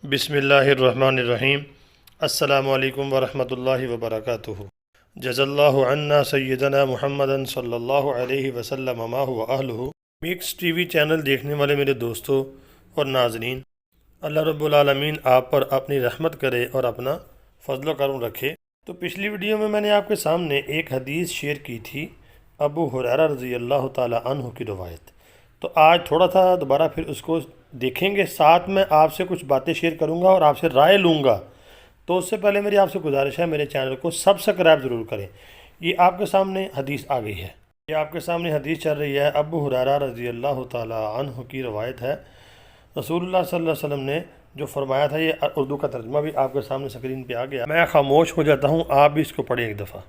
बिस्मिल्लाहिर्रहमानिर्रहीम। अस्सलामु अलैकुम वरहमतुल्लाहि वबरकातुहु। जज़ल्लाहु अन्ना सय्यदना मुहम्मदन सल्लल्लाहु अलैहि वसल्लम मा हुवा अहलुहु। मिक्स टीवी चैनल देखने वाले मेरे दोस्तों और नाज़रीन, अल्लाह रब्बुल आलमीन आप पर अपनी रहमत करे और अपना फजल व करम रखे। तो पिछली वीडियो में मैंने आपके सामने एक हदीस शेयर की थी, अबू हुरैरा रज़ी अल्लाह ताला अन्हु की रवायत। तो आज थोड़ा सा दोबारा फिर उसको देखेंगे, साथ में आपसे कुछ बातें शेयर करूंगा और आपसे राय लूँगा। तो उससे पहले मेरी आपसे गुजारिश है, मेरे चैनल को सब्सक्राइब ज़रूर करें। ये आपके सामने हदीस आ गई है, ये आपके सामने हदीस चल रही है। अबू हुरैरा रज़ी अल्लाह ताला अन्हु की रवायत है। रसूलुल्लाह सल्लल्लाहु अलैहि वसल्लम ने जो फरमाया था, ये उर्दू का तर्जुमा भी आपके सामने स्क्रीन पे आ गया। मैं खामोश हो जाता हूँ, आप भी इसको पढ़ें एक दफ़ा।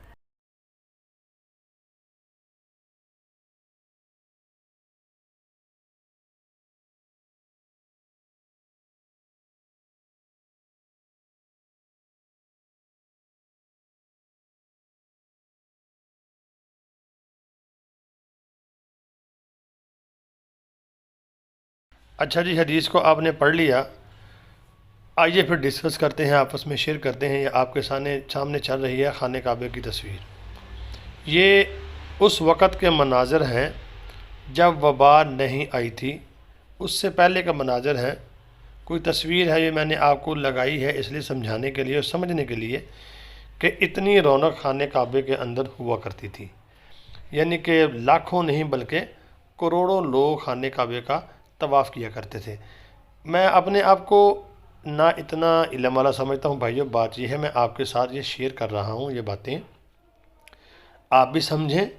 अच्छा जी, हदीस को आपने पढ़ लिया। आइए फिर डिस्कस करते हैं, आपस में शेयर करते हैं। ये आपके सामने चल रही है खाने काबे की तस्वीर। ये उस वक़्त के मनाज़र हैं जब वबा नहीं आई थी, उससे पहले का मनाज़र है। कोई तस्वीर है, ये मैंने आपको लगाई है इसलिए समझाने के लिए और समझने के लिए कि इतनी रौनक खाने काबे के अंदर हुआ करती थी। यानी कि लाखों नहीं बल्कि करोड़ों लोग खाने काबे का तवाफ़ किया करते थे। मैं अपने आप को ना इतना इल्म वाला समझता हूँ भाइयों। बात यह है, मैं आपके साथ ये शेयर कर रहा हूँ, ये बातें आप भी समझें,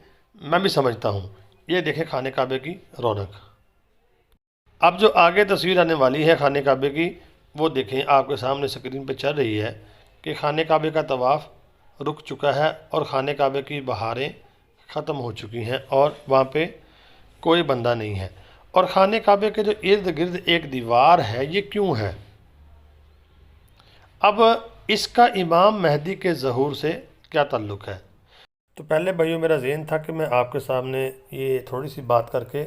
मैं भी समझता हूँ। ये देखें खाने काबे की रौनक। अब जो आगे तस्वीर आने वाली है खाने काबे की, वो देखें, आपके सामने स्क्रीन पे चल रही है कि खाने काबे का तवाफ़ रुक चुका है और खाने काबे की बहारें ख़त्म हो चुकी हैं और वहाँ पे कोई बंदा नहीं है। और खाने काबे के जो इर्द गिर्द एक दीवार है, ये क्यों है? अब इसका इमाम मेहदी के ज़हूर से क्या ताल्लुक़ है? तो पहले भाइयों मेरा ज़हन था कि मैं आपके सामने ये थोड़ी सी बात करके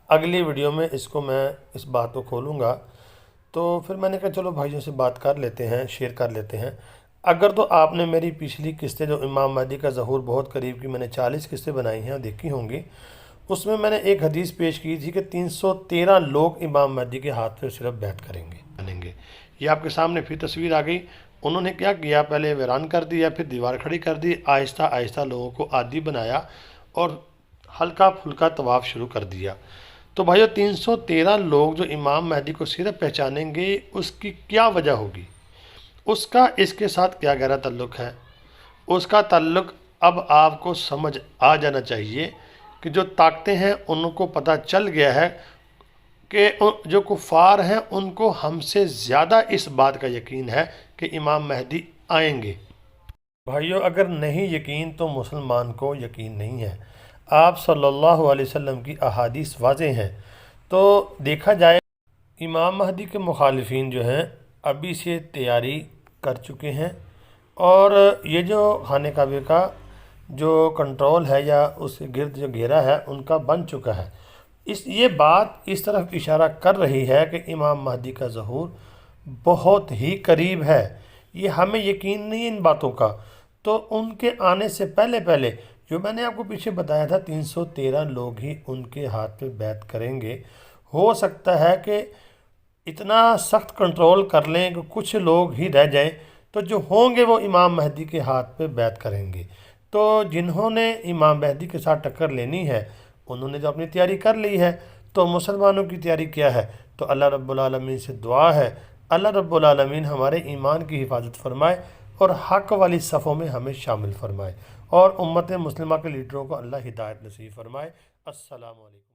अगली वीडियो में इसको मैं इस बात को खोलूँगा। तो फिर मैंने कहा चलो भाइयों से बात कर लेते हैं, शेयर कर लेते हैं। अगर तो आपने मेरी पिछली किस्तें जो इमाम मेहदी का ज़हूर बहुत करीब की मैंने 40 किस्तें बनाई हैं और देखी होंगी, उसमें मैंने एक हदीस पेश की थी कि 313 लोग इमाम मेहदी के हाथ पे सिर्फ बैत करेंगे। ये आपके सामने फिर तस्वीर आ गई। उन्होंने क्या किया, पहले वीरान कर दिया, फिर दीवार खड़ी कर दी, आहिस्ता आहिस्ता लोगों को आदी बनाया और हल्का फुल्का तवाफ़ शुरू कर दिया। तो भाइयों 313 लोग जो इमाम मेहदी को सिर्फ पहचानेंगे, उसकी क्या वजह होगी? उसका इसके साथ क्या गहरा ताल्लुक़ है? उसका ताल्लुक़ अब आपको समझ आ जाना चाहिए कि जो ताकतें हैं उनको पता चल गया है कि जो कुफ़ार हैं उनको हमसे ज़्यादा इस बात का यकीन है कि इमाम मेहदी आएंगे। भाइयों अगर नहीं यकीन तो मुसलमान को यकीन नहीं है। आप सल्लल्लाहु अलैहि वसल्लम की अहादीस वाज़ेह हैं। तो देखा जाए, इमाम मेहदी के मुखालिफिन जो हैं अभी से तैयारी कर चुके हैं और ये जो खाने काबे का जो कंट्रोल है या उस गिर्द जो घेरा है उनका बन चुका है। ये बात इस तरफ इशारा कर रही है कि इमाम मेहदी का ज़हूर बहुत ही करीब है। ये हमें यकीन नहीं है इन बातों का। तो उनके आने से पहले पहले जो मैंने आपको पीछे बताया था, 313 लोग ही उनके हाथ पे बैत करेंगे। हो सकता है कि इतना सख्त कंट्रोल कर लें कि कुछ लोग ही रह जाएं, तो जो होंगे वो इमाम मेहदी के हाथ पे बैत करेंगे। तो जिन्होंने इमाम मेहदी के साथ टक्कर लेनी है उन्होंने जो अपनी तैयारी कर ली है। तो मुसलमानों की तैयारी क्या है? तो अल्लाह रब्बुल आलमीन से दुआ है, अल्लाह रब्बुल आलमीन हमारे ईमान की हिफाजत फरमाए और हक़ वाली सफ़ों में हमें शामिल फरमाए और उम्मत मुस्लिमा के लीडरों को अल्लाह हिदायत नसीब फरमाए। अस्सलामु अलैकुम।